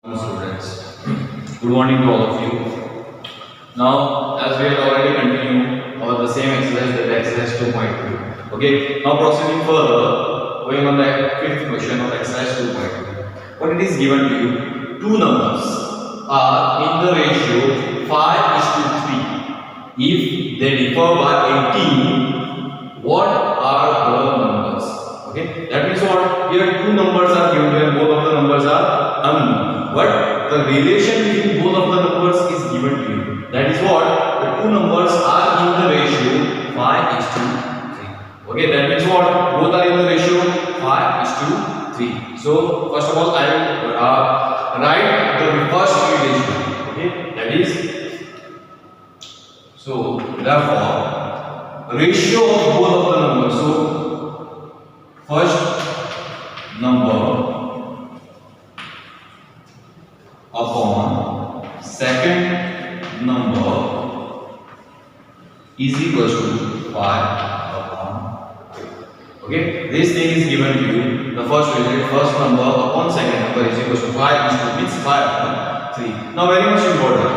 Students, good morning to all of you. Now, as we have already continued our the same exercise, that exercise 2.2. Okay, now proceeding further, going on the fifth question of exercise 2.2. What it is given to you? Two numbers are in the ratio 5:3. If they differ by 18, what are the numbers? Okay, that means what? Here two numbers are given and both of the numbers are unknown. But the relation between both of the numbers is given to you. That is what? The two numbers are in the ratio 5:3. Okay, that means what? Both are in the ratio 5:3. So first of all, I will write the first relation. Okay, that is, so therefore ratio of both of the numbers. So first number upon second number is equals to 5/3. Okay, this thing is given to you. The first result, first number upon second number is equals to 5 means 5/3. Now very much important,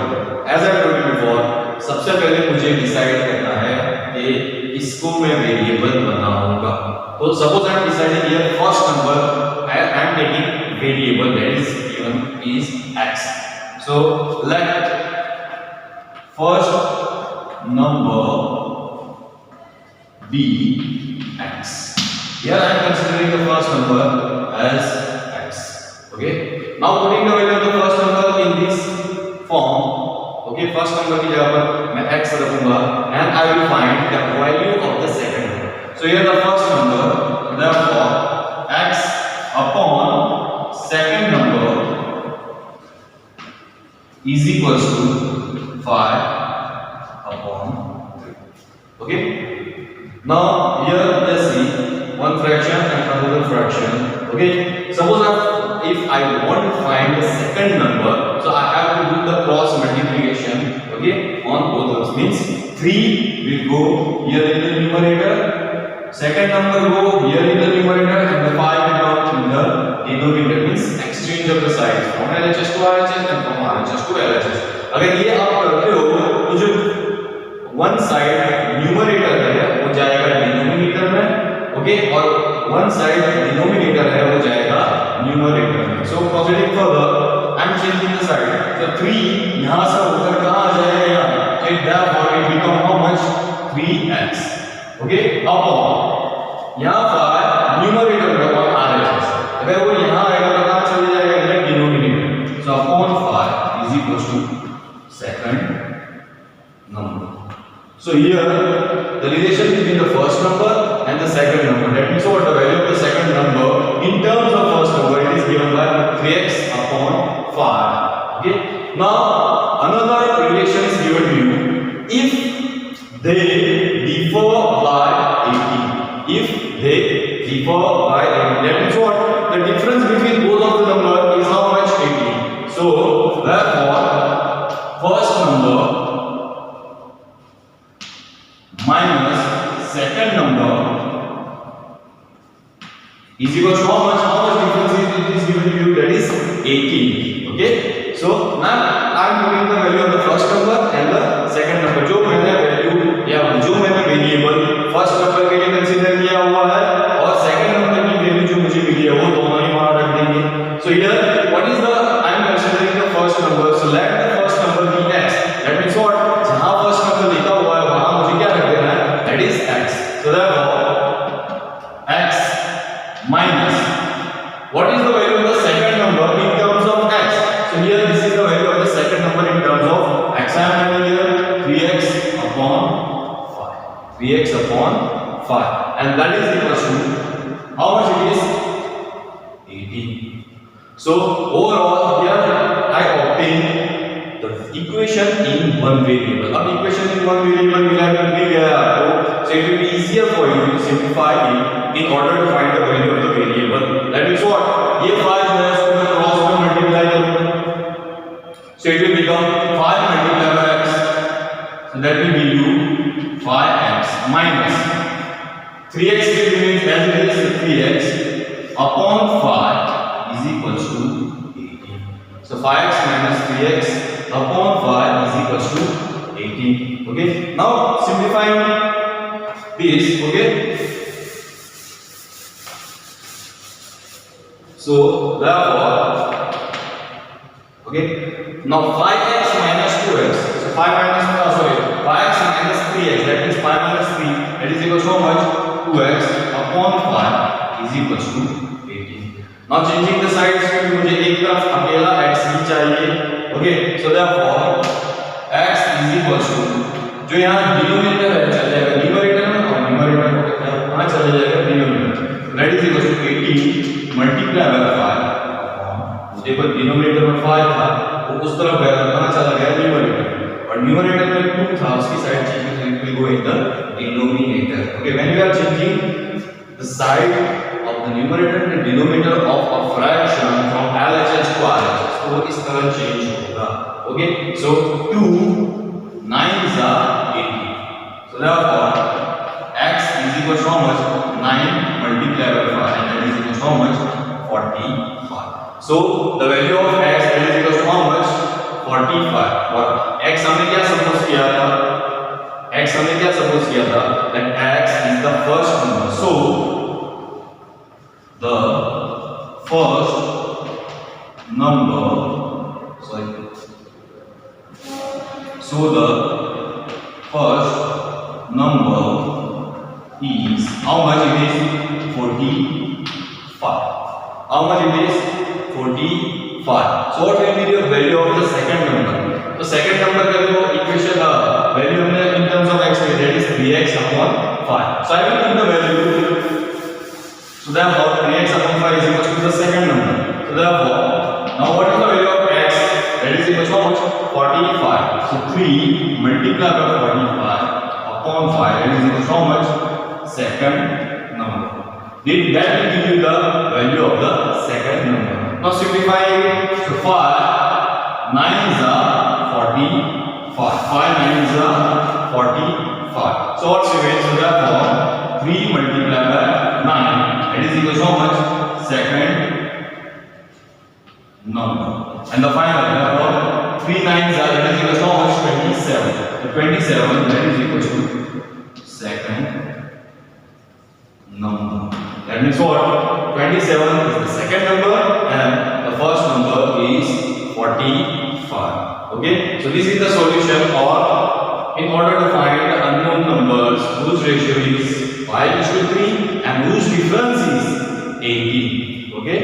as I told you before, सबसे पहले मुझे decide करना है कि इसको मैं variable बनाऊंगा. तो suppose I am deciding here first number I am taking variable that is given is x. So let first number be x. Here I am considering the first number as x. Okay. Now putting the value of the first number in this form. Okay, first number की जगह पर मैं x रखूंगा and I will find the value of the second number. So here the first number, therefore x upon second number is equals to 5/3. Okay. Now here let's see one fraction and another fraction. Okay. Suppose if I want to find the second number, so I have to do the cross multiplication. Okay, on both of them. Means 3 will go here in the numerator, second number go here in the numerator, and the 5 will come in the denominator. Means exchange of the sides from LHS to RHS and from RHS to LHS. अगर ये आप करते हो तो जो one side numerator है वो जाएगा डिनोमिनेटर में. ओके, और वन साइड डिनोमिनेटर है वो जाएगा न्यूमरेटर में. So proceeding further I am changing the side. So 3 यहां से होकर कहां आ जाएगा यहाँ. So therefore it become how much? 3x. Okay, अब यहाँ पर न्यूमरेटर में अपॉन RHS. अगर वो यहाँ आएगा तो कहां चले जाएगा? इधर denominator. So upon 5 is equals to second number. So here the relation between the first number and the second number, that means what? The value of the second number in terms of first number, it is given by 3x upon 5. Okay. Now another relation is given to you if they differ by 18. If they differ by 18, that means what? The difference between both of the number is how much? 18. So therefore first number minus second number is equal to how much? How much difference is given to you? That is 18. Okay. So now I am putting the value of the first number and the second number. जो मैंने value या जो मैंने variable first number के लिए consider किया हुआ है और सेकंड नंबर की वैल्यू जो मुझे मिली है वो दोनों ही वहां रख देंगे. So here what is the I am considering the first number. So let the first number be x. That means what? जहां फर्स्ट नंबर लिखा हुआ है वहां मुझे क्या रख देना है? That is x. So therefore x minus what is the value of the second number in terms of x? So here this is the value of the second number in terms of x. I am having here 3x upon 5. 3x upon 5, and that is equal to how much it is? 18. So overall here I obtain the equation in one variable. अब equation in one variable मिला गया आपको, so it will be easier for you to simplify it in order to find the value of the variable. That means what? ये 5 जो है इसको मैं cross में मल्टीप्लाई करूंगा, so it will become 5 multiplied by x. So that will give you 5x minus 3x will remain as it is, 3x upon 5 is equals to 18. So So 5x minus 3x upon 5 is equals to 18. Okay. Now simplifying this. Okay. So therefore, okay. Now 5x minus 2x. So 5x minus 3x. That means 5 minus 3. That is equals to how much? 2x upon 5 is equals to 18. Now changing the sides, मुझे एक तरफ अकेला x ही चाहिए. Okay. So therefore x is equals to जो यहाँ denominator है चल जाएगा न्यूमरेटर में और न्यूमरेटर को कहाँ चला जाएगा denominator. That is equals to 18 multiplied by 5. उसके बाद डिनोमिनेटर में 5 था वो उस तरफ गया कहाँ चला गया न्यूमरेटर और न्यूमरेटर में 2 था उसकी साइड चेंज करके it will go in the denominator. Okay, when we are changing the side of the numerator and the denominator of a fraction from LHS to RHS तो वो इस तरह चेंज होगा. Okay, so 2 9s are 18. So therefore x is equal to how much? 9 multiplied by 5 and that is equal to how much? 45. So the value of x that is equal to how much? 45. और x हमने क्या suppose किया था? x हमने क्या suppose किया था? That x is the first number. So the first number so the first number is how much it is? 45. How much it is? 45. So what will be the value of the second number? तो second number का जो equation value हमने in terms of x that is 3x upon 5. So I will put the value. So therefore 3x upon 5 is equal to the second number. So therefore now what is the value of x? That is equal to how much? 45. So 3 multiplied by 45 upon 5 that is equal to how much? Second number. Then that will give you the value of the second number. Now simplifying so 5 9s are 45. 5 9s are 45. So what's remains? So therefore 3 multiplied by 9 that is equal to how much? Second number. And the final therefore 3 9s are that is equal to how much? 27. So 27 that is equal to second number. That means what? 27 is the second number and the first number is 45. Okay, so this is the solution. Or in order to find the unknown numbers whose ratio is 5:3 and whose difference is 18. Okay.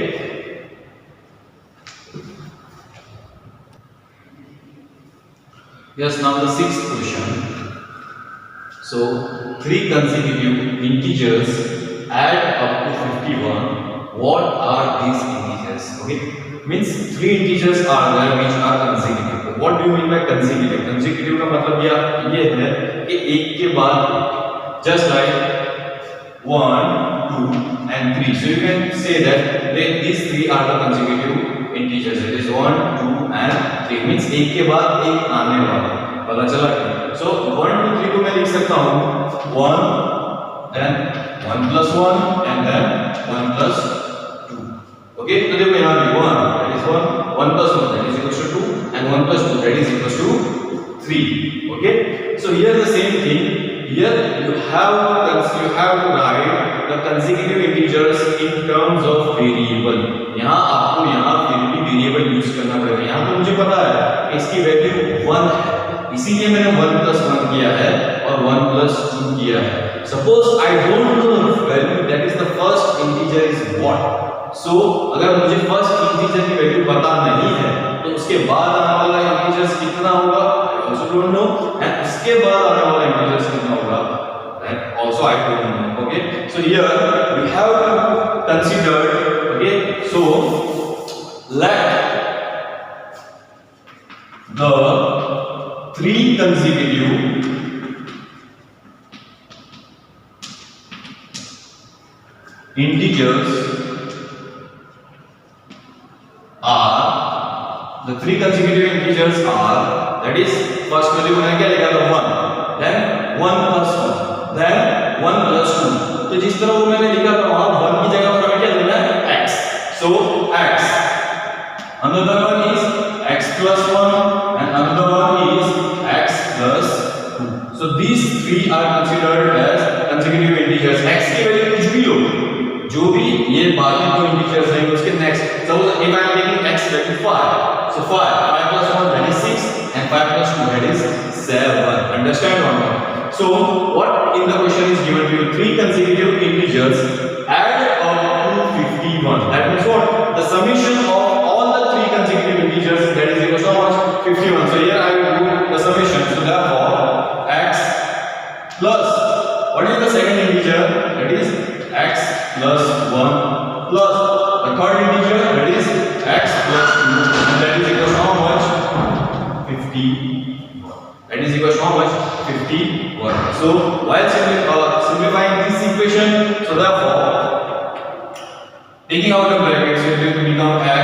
Yes, now the sixth question. So 3 consecutive integers add up to 51. What are these integers? Okay, means 3 integers are there which are consecutive. What do you mean by consecutive? Consecutive का मतलब ये है कि एक के बाद just like 1, 2 and 3. So you can say that these 3 are the consecutive integers. It is 1, 2 and 3. Means एक के बाद एक आने वाला. पता चला क्या? So 1, 2, 3 को मैं लिख सकता हूँ 1 then 1 plus 1 and then 1 plus 2. Okay, तो देखो यहाँ भी 1 that is 1, 1 plus 1 that is equals to 2 and 1 plus 2 that is equals to 3. Okay, so here the same thing. Here you have to write the consecutive integers in terms of variable. यहाँ आपको यहाँ फिर भी variable use करना पड़ेगा. यहाँ तो मुझे पता है इसकी वैल्यू 1 है इसीलिए मैंने 1 plus 1 किया है और 1 plus 2 किया है. Suppose I don't know the value that is the first integer is what. So अगर मुझे first integer की वैल्यू पता नहीं है तो उसके बाद आने वाला इंटीजर्स कितना होगा I also don't know and उसके बाद आने वाला इंटीजर्स कितना होगा that also I don't know. Okay, so here we have to consider. Okay, so let the 3 consecutive integers are the 3 consecutive integers are that is first value मैंने क्या लिखा था 1 then 1 plus 1 then 1 plus 2. तो जिस तरह वो मैंने लिखा था वहां 1 की जगह पर हमें क्या लिखना है x. So x. Another one is plus 1 and another one is x plus 2. So these three are considered as consecutive integers. x की वैल्यू कुछ भी हो, जो भी ये बाकी दो इंटीजर्स हैं उसके next. Suppose if I am taking x value 5, so 5 plus 1 that is 6 and 5 plus 2 that is 7. Understand or not? So what in the question is given to you, three consecutive integers add up to 51. That means what? The summation of all the three consecutive integers, that is equal to how much? 51. So here I will do the summation. So therefore x plus, what is the second integer? That is x plus 1 plus the third integer, that is x plus 2, and that is equal to how much? 50. That is equal to how much? 51. So while simplifying this equation, so therefore taking out the brackets, it will become x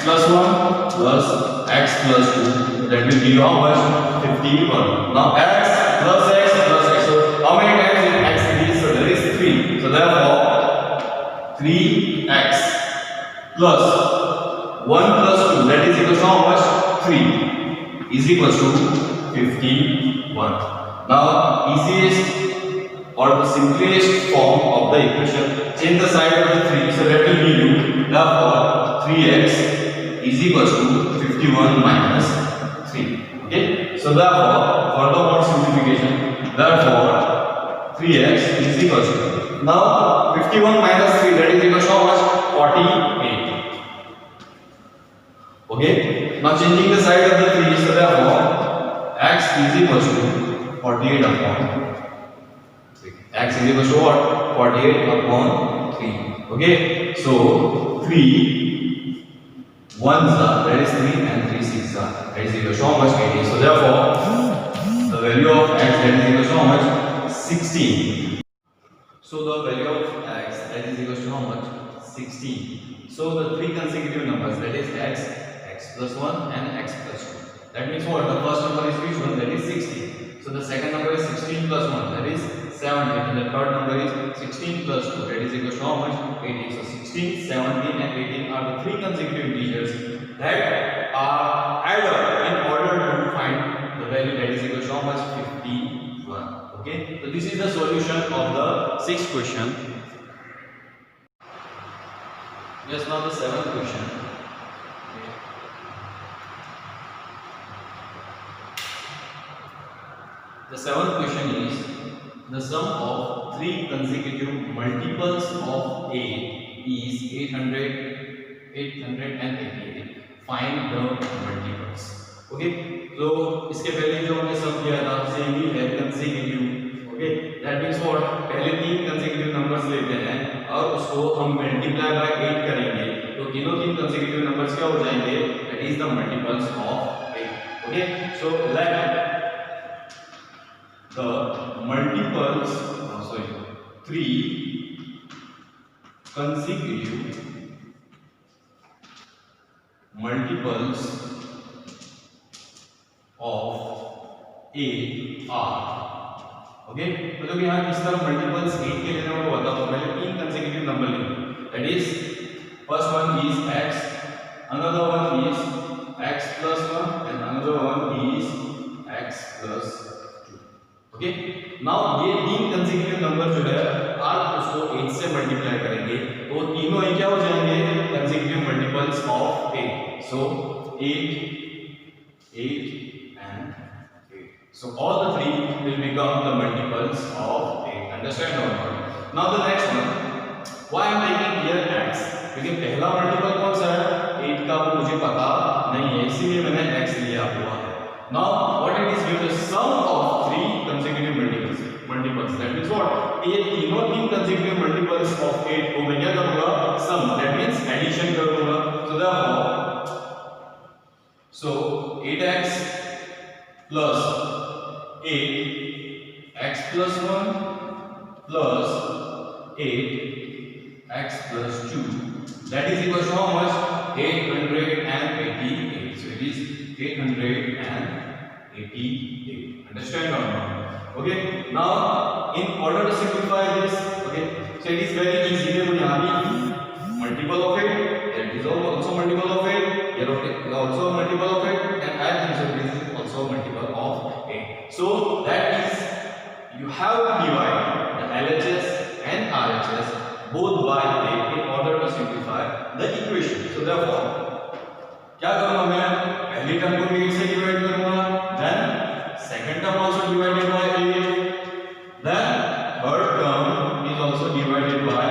plus 1 plus x plus 2. That will give you how much? 51. Now x plus x plus x. So how many times is x is? So there is 3. So therefore 3x plus 1 plus 2, that is equal to how much? 3 is equal to 51. Now easiest or the simplest form of the equation, change the sign of the 3, so that will give you therefore 3x is equal to 51 minus 3. Okay, so therefore further more simplification, therefore 3x is equal to, now 51 minus 3, that is equal to how much? 48. Okay, now changing the side of the 3, so therefore x is equal to 48 upon 3. X is equal to what? 48 upon 3. Okay, so 3 1s are, that is 3, and 3 6s are, that is equal to how much? 80. So therefore the value of x, that is equal to how much? 16. So the value of x, that is equal to how much? 16. So the three consecutive numbers, that is x plus 1 and x plus 2. That means what? The first number is which one? That is 16. So the second number is 16 plus 1, that is 17, and the third number is 16 plus 2, that is equal to how much? 18. So 16, 17 and 18 are the three consecutive integers that are added up in order to find the value, that is equal to how much? 51. Okay, so this is the solution of the sixth question. Yes, now the seventh question. The seventh question is, the sum of three consecutive multiples of 8 is 888. Find the multiples. Okay, so इसके पहले जो हमने सम किया था same ही है, consecutive. Okay, that means what? पहले तीन consecutive numbers लेते हैं और उसको हम multiply by 8 करेंगे, तो तीनों तीन consecutive numbers क्या हो जाएंगे? That is the multiples of 8. Okay, so let the multiples, three consecutive multiples of 8 are. Okay, तो जब यहाँ इस तरह multiples 8 के लेना वो बताओ, तो पहले तीन consecutive number लेंगे. That is first one is x, another one is x plus 1 and another one is x plus 2. Okay, now ये तीन कंसेक्यूटिव नंबर जो है आप उसको 8 से मल्टीप्लाई करेंगे तो तीनों ही क्या हो जाएंगे? Consecutive multiples of 8. So 8 and 8. So all the three will become the multiples of 8. Understand or not? Now the next one. Why I am taking here x? क्योंकि पहला मल्टीपल कौन सा है? 8 का वो मुझे पता नहीं है, इसीलिए मैंने x लिया हुआ है. Now what it is given, the sum of three consecutive multiples. That means what? ये तीनों तीन consecutive multiples of 8 को मैं क्या करूँगा? Sum. That means addition करूँगा. So 8x plus 8 x plus 1 plus 8 x plus 2, that is equal to how much? 888. So it is 888. Understand or not? Okay, now in order to simplify this, okay, so it is very easy. देखो यहाँ भी multiple of 8, that is also multiple of 8, here also a multiple of 8 and I think so this is also a multiple of 8. So that is you have to divide the LHS and RHS both by 8 in order to simplify the equation. So therefore क्या करूंगा मैं पहली term को भी 8 से divide करूंगा, then second term also divided by 8, then third term is also divided by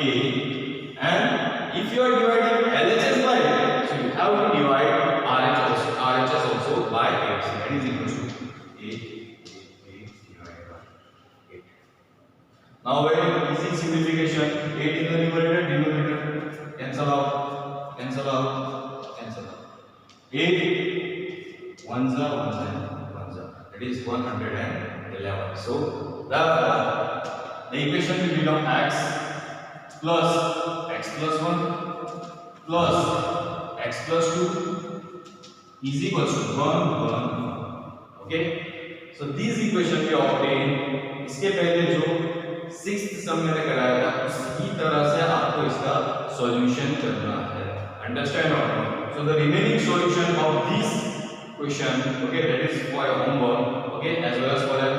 8 and if you are dividing LHS by 8 so you have to divide RHS also by 8, so that is equal to 8 divided by 8. Now very easy simplification, 8 in the numerator, denominator cancel out, cancel out, 8 ones are ones and ones are, that is 111. So therefore the equation will become x plus x plus 1 plus x plus 2 is equals to 1 1 1. Okay, so these equation we obtain. इसके पहले जो sixth सम मैंने कराया था उसी तरह से आपको इसका सॉल्यूशन करना है, अंडरस्टैंड और not? So the remaining solution of this question, okay, that is for your homework, okay, as well as for your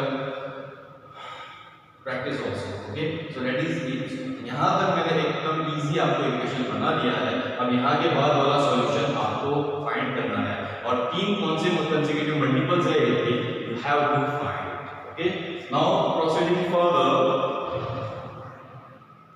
practice also, okay. So that is it. यहाँ तक मैंने एकदम easy आपको इक्वेशन बना दिया है, अब यहाँ के बाद वाला सॉल्यूशन आपको फाइंड करना है और तीन कौन से consecutive multiples है you have to find, okay. Now proceeding further.